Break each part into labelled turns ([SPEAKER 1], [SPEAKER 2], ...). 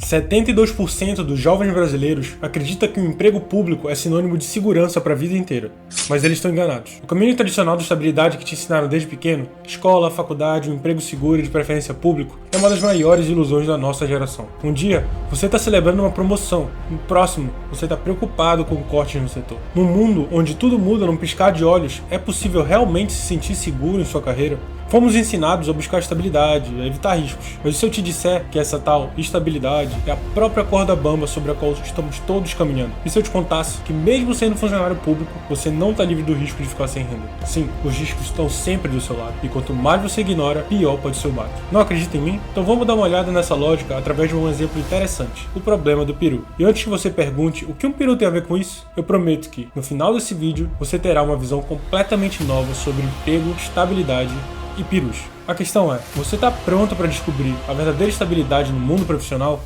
[SPEAKER 1] 72% dos jovens brasileiros acredita que o emprego público é sinônimo de segurança para a vida inteira. Mas eles estão enganados. O caminho tradicional de estabilidade que te ensinaram desde pequeno, escola, faculdade, um emprego seguro e de preferência público, é uma das maiores ilusões da nossa geração. Um dia, você está celebrando uma promoção. No próximo, você está preocupado com cortes no setor. Num mundo onde tudo muda num piscar de olhos, é possível realmente se sentir seguro em sua carreira? Fomos ensinados a buscar estabilidade, a evitar riscos. Mas e se eu te disser que essa tal estabilidade é a própria corda bamba sobre a qual estamos todos caminhando? E se eu te contasse que mesmo sendo funcionário público, você não está livre do risco de ficar sem renda? Sim, os riscos estão sempre do seu lado. E quanto mais você ignora, pior pode ser o baque. Não acredita em mim? Então vamos dar uma olhada nessa lógica através de um exemplo interessante. O problema do peru. E antes que você pergunte o que um peru tem a ver com isso, eu prometo que, no final desse vídeo, você terá uma visão completamente nova sobre emprego, estabilidade e perus. A questão é, você está pronto para descobrir a verdadeira estabilidade no mundo profissional?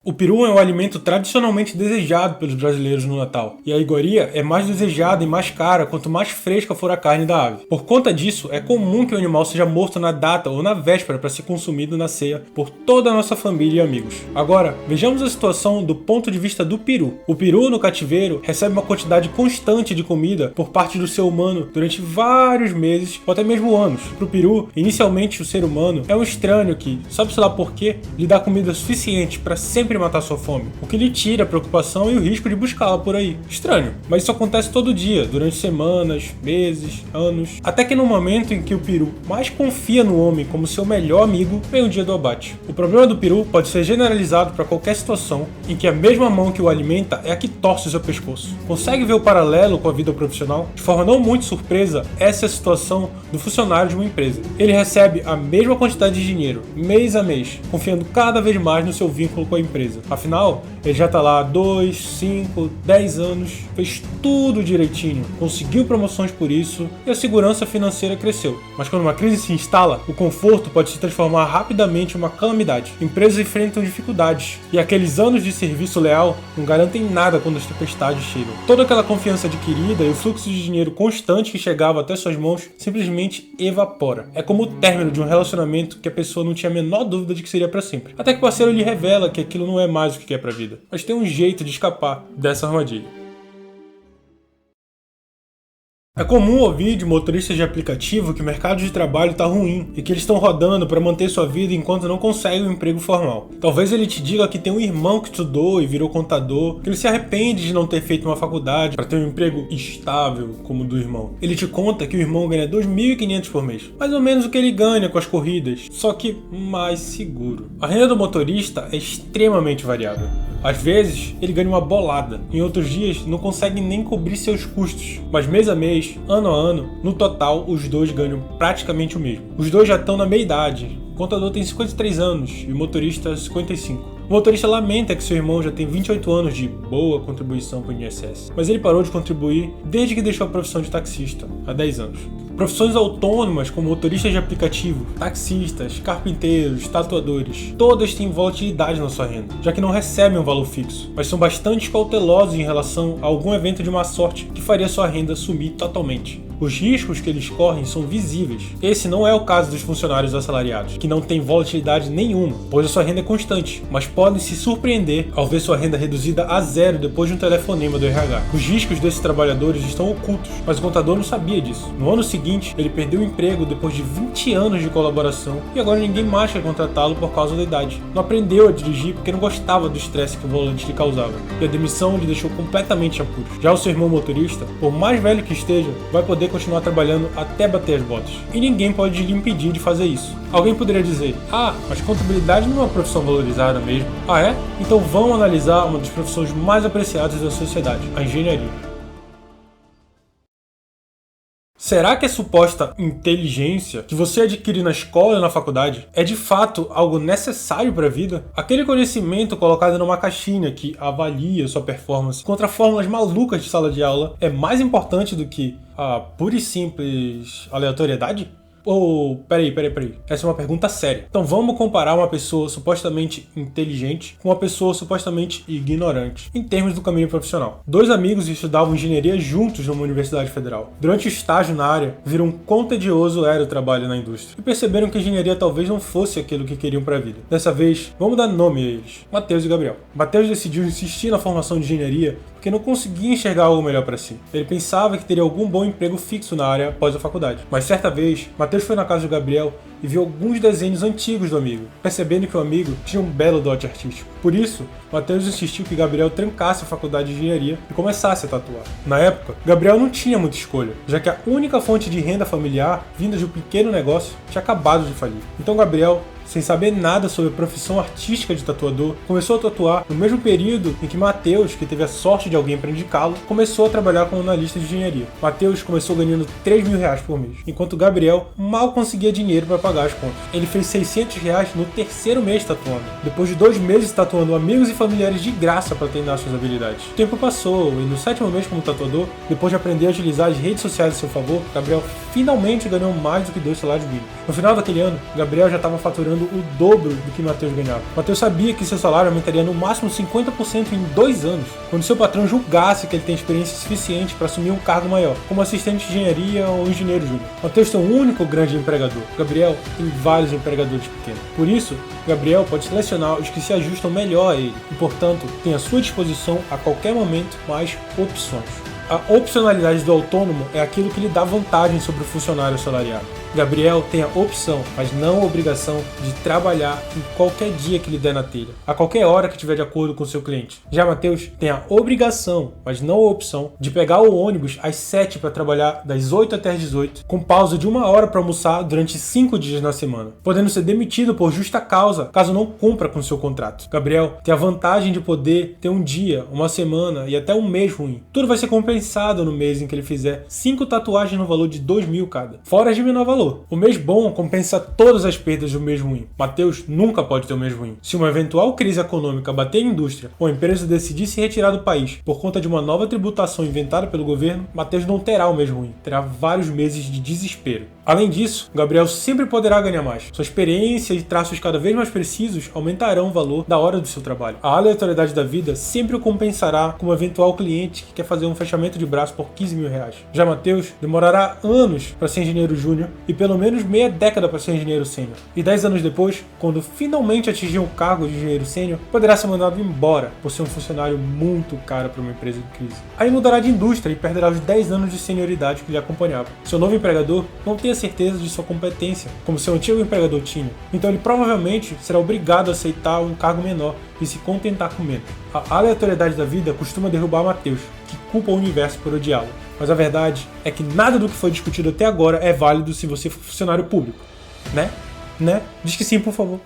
[SPEAKER 1] O peru é um alimento tradicionalmente desejado pelos brasileiros no Natal, e a iguaria é mais desejada e mais cara quanto mais fresca for a carne da ave. Por conta disso, é comum que o animal seja morto na data ou na véspera para ser consumido na ceia por toda a nossa família e amigos. Agora, vejamos a situação do ponto de vista do peru. O peru no cativeiro recebe uma quantidade constante de comida por parte do ser humano durante vários meses ou até mesmo anos. Para o peru, inicialmente o ser humano é um estranho que, sabe-se lá por quê, lhe dá comida suficiente para sempre matar sua fome, o que lhe tira a preocupação e o risco de buscá-la por aí. Estranho, mas isso acontece todo dia, durante semanas, meses, anos, até que no momento em que o peru mais confia no homem como seu melhor amigo, vem o dia do abate. O problema do peru pode ser generalizado para qualquer situação em que a mesma mão que o alimenta é a que torce o seu pescoço. Consegue ver o paralelo com a vida profissional? De forma não muito surpresa, essa é a situação do funcionário de uma empresa. Ele recebe a mesma quantidade de dinheiro, mês a mês, confiando cada vez mais no seu vínculo com a empresa. Afinal, ele já está lá há 2, 5, 10 anos, fez tudo direitinho, conseguiu promoções por isso e a segurança financeira cresceu. Mas quando uma crise se instala, o conforto pode se transformar rapidamente em uma calamidade. Empresas enfrentam dificuldades e aqueles anos de serviço leal não garantem nada quando as tempestades chegam. Toda aquela confiança adquirida e o fluxo de dinheiro constante que chegava até suas mãos simplesmente evapora. É como o término de um relacionamento que a pessoa não tinha a menor dúvida de que seria para sempre. Até que o parceiro lhe revela que aquilo não é mais o que quer pra vida. Mas tem um jeito de escapar dessa armadilha. É comum ouvir de motoristas de aplicativo que o mercado de trabalho está ruim e que eles estão rodando para manter sua vida enquanto não conseguem um emprego formal. Talvez ele te diga que tem um irmão que estudou e virou contador, que ele se arrepende de não ter feito uma faculdade para ter um emprego estável como o do irmão. Ele te conta que o irmão ganha 2.500 por mês, mais ou menos o que ele ganha com as corridas, só que mais seguro. A renda do motorista é extremamente variável. Às vezes, ele ganha uma bolada, em outros dias não consegue nem cobrir seus custos, mas mês a mês, ano a ano, no total, os dois ganham praticamente o mesmo. Os dois já estão na meia-idade. O contador tem 53 anos e o motorista 55. O motorista lamenta que seu irmão já tem 28 anos de boa contribuição para o INSS, mas ele parou de contribuir desde que deixou a profissão de taxista, há 10 anos. Profissões autônomas como motoristas de aplicativo, taxistas, carpinteiros, tatuadores, todas têm volatilidade na sua renda, já que não recebem um valor fixo, mas são bastante cautelosos em relação a algum evento de má sorte que faria sua renda sumir totalmente. Os riscos que eles correm são visíveis. Esse não é o caso dos funcionários assalariados, que não têm volatilidade nenhuma, pois a sua renda é constante, mas podem se surpreender ao ver sua renda reduzida a zero depois de um telefonema do RH. Os riscos desses trabalhadores estão ocultos, mas o contador não sabia disso. No ano seguinte, ele perdeu o emprego depois de 20 anos de colaboração e agora ninguém mais quer contratá-lo por causa da idade. Não aprendeu a dirigir porque não gostava do estresse que o volante lhe causava, e a demissão lhe deixou completamente a puros. Já o seu irmão motorista, por mais velho que esteja, vai poder continuar trabalhando até bater as botas. E ninguém pode lhe impedir de fazer isso. Alguém poderia dizer, mas contabilidade não é uma profissão valorizada mesmo. Ah é? Então vamos analisar uma das profissões mais apreciadas da sociedade, a engenharia. Será que a suposta inteligência que você adquire na escola e na faculdade é de fato algo necessário para a vida? Aquele conhecimento colocado numa caixinha que avalia sua performance contra fórmulas malucas de sala de aula é mais importante do que a pura e simples aleatoriedade? Peraí. Essa é uma pergunta séria. Então vamos comparar uma pessoa supostamente inteligente com uma pessoa supostamente ignorante, em termos do caminho profissional. Dois amigos estudavam engenharia juntos numa universidade federal. Durante o estágio na área, viram quão tedioso era o trabalho na indústria e perceberam que a engenharia talvez não fosse aquilo que queriam para a vida. Dessa vez, vamos dar nome a eles: Matheus e Gabriel. Matheus decidiu insistir na formação de engenharia porque não conseguia enxergar algo melhor para si. Ele pensava que teria algum bom emprego fixo na área após a faculdade. Mas certa vez, Matheus foi na casa de Gabriel e viu alguns desenhos antigos do amigo, percebendo que o amigo tinha um belo dote artístico. Por isso, Matheus insistiu que Gabriel trancasse a faculdade de engenharia e começasse a tatuar. Na época, Gabriel não tinha muita escolha, já que a única fonte de renda familiar, vinda de um pequeno negócio, tinha acabado de falir. Então Gabriel, sem saber nada sobre a profissão artística de tatuador, começou a tatuar no mesmo período em que Matheus, que teve a sorte de alguém para indicá-lo, começou a trabalhar como analista de engenharia. Matheus começou ganhando R$3.000 por mês, enquanto Gabriel mal conseguia dinheiro para pagar as contas. Ele fez R$600 no terceiro mês tatuando, depois de 2 meses tatuando amigos e familiares de graça para treinar suas habilidades. O tempo passou e no 7º mês como tatuador, depois de aprender a utilizar as redes sociais a seu favor, Gabriel finalmente ganhou mais do que 2 salários mínimos. No final daquele ano, Gabriel já estava faturando o dobro do que Matheus ganhava. Matheus sabia que seu salário aumentaria no máximo 50% em 2 anos, quando seu patrão julgasse que ele tem experiência suficiente para assumir um cargo maior, como assistente de engenharia ou engenheiro júnior. Matheus tem um único grande empregador. Gabriel tem vários empregadores pequenos. Por isso, Gabriel pode selecionar os que se ajustam melhor a ele e, portanto, tem à sua disposição a qualquer momento mais opções. A opcionalidade do autônomo é aquilo que lhe dá vantagem sobre o funcionário assalariado. Gabriel tem a opção, mas não a obrigação, de trabalhar em qualquer dia que lhe der na telha, a qualquer hora que estiver de acordo com o seu cliente. Já Matheus tem a obrigação, mas não a opção, de pegar o ônibus às 7 para trabalhar das 8 até as 18, com pausa de 1 hora para almoçar durante 5 dias na semana, podendo ser demitido por justa causa caso não cumpra com seu contrato. Gabriel tem a vantagem de poder ter um dia, uma semana e até um mês ruim. Tudo vai ser compensado no mês em que ele fizer 5 tatuagens no valor de R$2.000 cada, fora as de menor valor. O mês bom compensa todas as perdas do mês ruim. Matheus nunca pode ter um mês ruim. Se uma eventual crise econômica bater em indústria ou a empresa decidir se retirar do país por conta de uma nova tributação inventada pelo governo, Matheus não terá um mês ruim. Terá vários meses de desespero. Além disso, Gabriel sempre poderá ganhar mais. Sua experiência e traços cada vez mais precisos aumentarão o valor da hora do seu trabalho. A aleatoriedade da vida sempre o compensará com um eventual cliente que quer fazer um fechamento de braço por R$15.000. Já Matheus demorará anos para ser engenheiro júnior e pelo menos meia década para ser engenheiro sênior. E 10 anos depois, quando finalmente atingir o cargo de engenheiro sênior, poderá ser mandado embora por ser um funcionário muito caro para uma empresa em crise. Aí mudará de indústria e perderá os 10 anos de senioridade que lhe acompanhava. Seu novo empregador não tem a certeza de sua competência, como seu antigo empregador tinha. Então ele provavelmente será obrigado a aceitar um cargo menor e se contentar com menos. A aleatoriedade da vida costuma derrubar Matheus, que culpa o universo por odiá-lo. Mas a verdade é que nada do que foi discutido até agora é válido se você for funcionário público. Né? Diz que sim, por favor.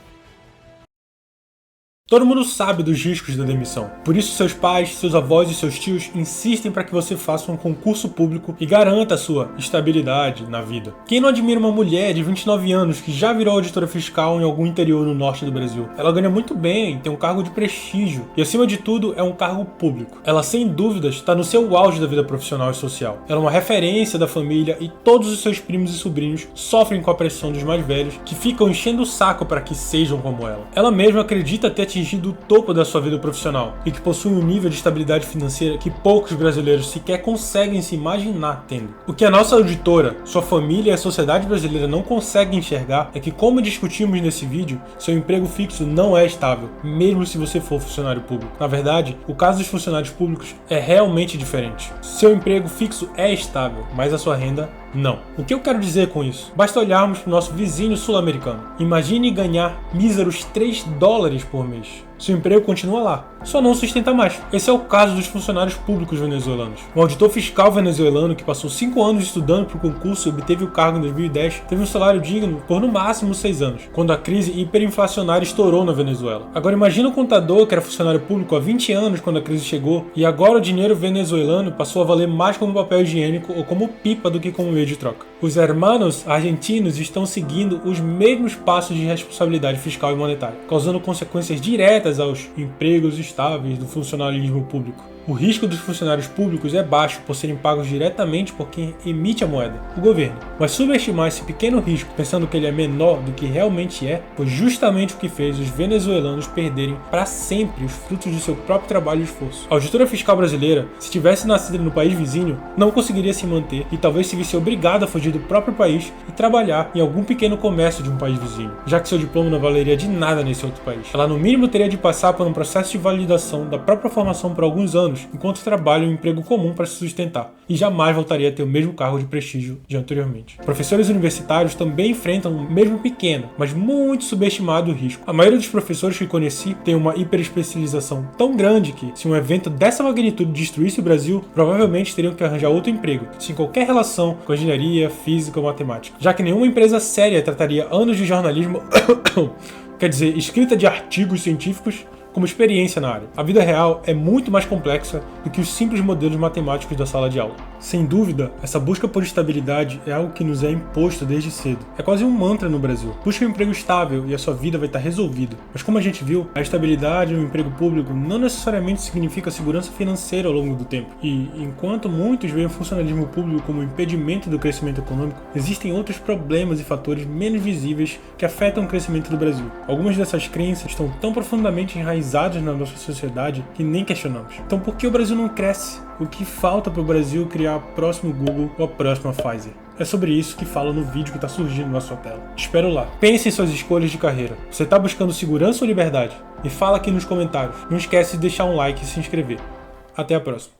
[SPEAKER 1] Todo mundo sabe dos riscos da demissão. Por isso seus pais, seus avós e seus tios insistem para que você faça um concurso público e garanta a sua estabilidade na vida. Quem não admira uma mulher de 29 anos que já virou auditora fiscal em algum interior no norte do Brasil? Ela ganha muito bem, tem um cargo de prestígio e, acima de tudo, é um cargo público. Ela, sem dúvidas, está no seu auge da vida profissional e social. Ela é uma referência da família e todos os seus primos e sobrinhos sofrem com a pressão dos mais velhos, que ficam enchendo o saco para que sejam como ela. Ela mesma acredita ter atingido o topo da sua vida profissional e que possui um nível de estabilidade financeira que poucos brasileiros sequer conseguem se imaginar tendo. O que a nossa auditora, sua família e a sociedade brasileira não conseguem enxergar é que, como discutimos nesse vídeo, seu emprego fixo não é estável, mesmo se você for funcionário público. Na verdade, o caso dos funcionários públicos é realmente diferente. Seu emprego fixo é estável, mas a sua renda não. O que eu quero dizer com isso? Basta olharmos para o nosso vizinho sul-americano. Imagine ganhar míseros $3 por mês. Seu emprego continua lá, só não sustenta mais. Esse é o caso dos funcionários públicos venezuelanos. Um auditor fiscal venezuelano que passou 5 anos estudando para o concurso e obteve o cargo em 2010 teve um salário digno por no máximo 6 anos, quando a crise hiperinflacionária estourou na Venezuela. Agora imagina um contador que era funcionário público há 20 anos quando a crise chegou e agora o dinheiro venezuelano passou a valer mais como papel higiênico ou como pipa do que como meio de troca. Os hermanos argentinos estão seguindo os mesmos passos de responsabilidade fiscal e monetária, causando consequências diretas aos empregos estáveis do funcionalismo público. O risco dos funcionários públicos é baixo por serem pagos diretamente por quem emite a moeda, o governo. Mas subestimar esse pequeno risco pensando que ele é menor do que realmente é, foi justamente o que fez os venezuelanos perderem para sempre os frutos de seu próprio trabalho e esforço. A auditora fiscal brasileira, se tivesse nascido no país vizinho, não conseguiria se manter e talvez se visse obrigada a fugir do próprio país e trabalhar em algum pequeno comércio de um país vizinho, já que seu diploma não valeria de nada nesse outro país. Ela no mínimo teria de passar por um processo de validação da própria formação por alguns anos, enquanto trabalha em um emprego comum para se sustentar, e jamais voltaria a ter o mesmo cargo de prestígio de anteriormente. Professores universitários também enfrentam um mesmo pequeno, mas muito subestimado risco. A maioria dos professores que conheci tem uma hiperespecialização tão grande que, se um evento dessa magnitude destruísse o Brasil, provavelmente teriam que arranjar outro emprego, sem qualquer relação com engenharia, física ou matemática, já que nenhuma empresa séria trataria anos de jornalismo quer dizer, escrita de artigos científicos como experiência na área. A vida real é muito mais complexa do que os simples modelos matemáticos da sala de aula. Sem dúvida, essa busca por estabilidade é algo que nos é imposto desde cedo. É quase um mantra no Brasil. Busque um emprego estável e a sua vida vai estar resolvida. Mas como a gente viu, a estabilidade no emprego público não necessariamente significa segurança financeira ao longo do tempo. E enquanto muitos veem o funcionalismo público como um impedimento do crescimento econômico, existem outros problemas e fatores menos visíveis que afetam o crescimento do Brasil. Algumas dessas crenças estão tão profundamente enraizadas na nossa sociedade que nem questionamos. Então por que o Brasil não cresce? O que falta para o Brasil criar o próximo Google ou a próxima Pfizer? É sobre isso que falo no vídeo que está surgindo na sua tela. Te espero lá. Pense em suas escolhas de carreira. Você está buscando segurança ou liberdade? Me fala aqui nos comentários. Não esquece de deixar um like e se inscrever. Até a próxima.